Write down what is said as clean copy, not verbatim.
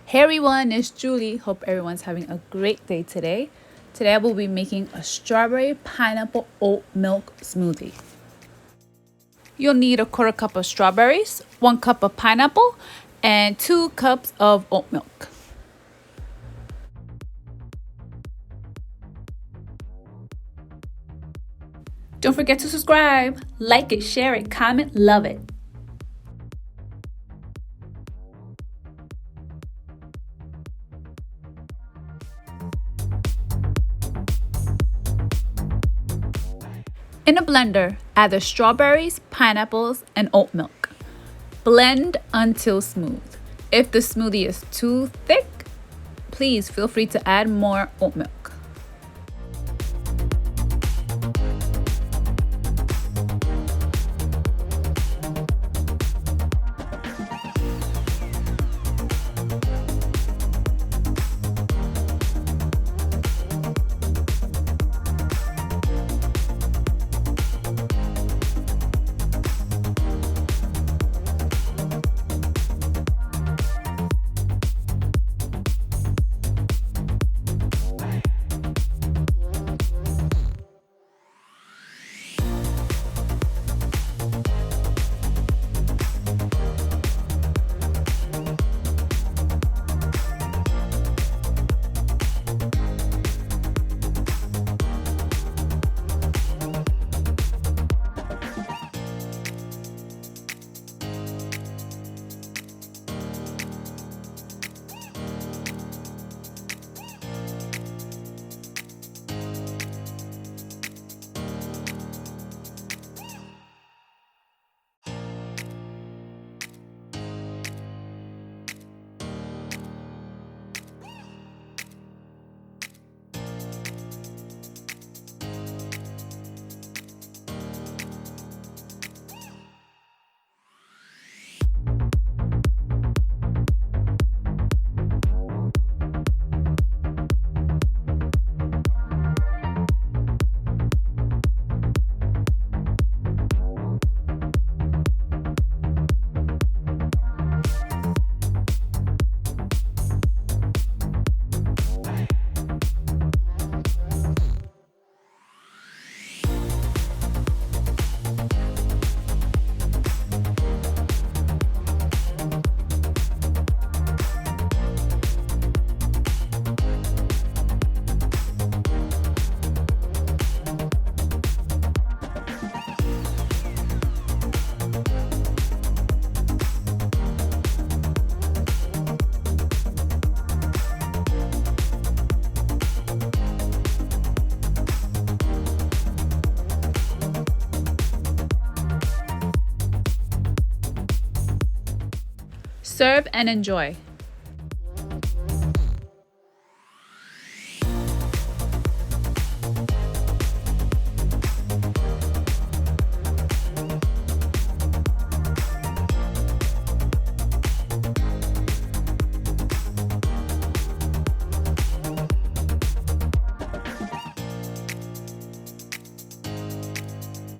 Hey everyone, it's Julie. Hope everyone's having a great day today. Today I will be making a strawberry pineapple oat milk smoothie. You'll need a quarter cup of strawberries, 1 cup of pineapple, and 2 cups of oat milk. Don't forget to subscribe, like it, share it, comment, love it. In a blender, add the strawberries, pineapples, and oat milk. Blend until smooth. If the smoothie is too thick, please feel free to add more oat milk. Serve and enjoy.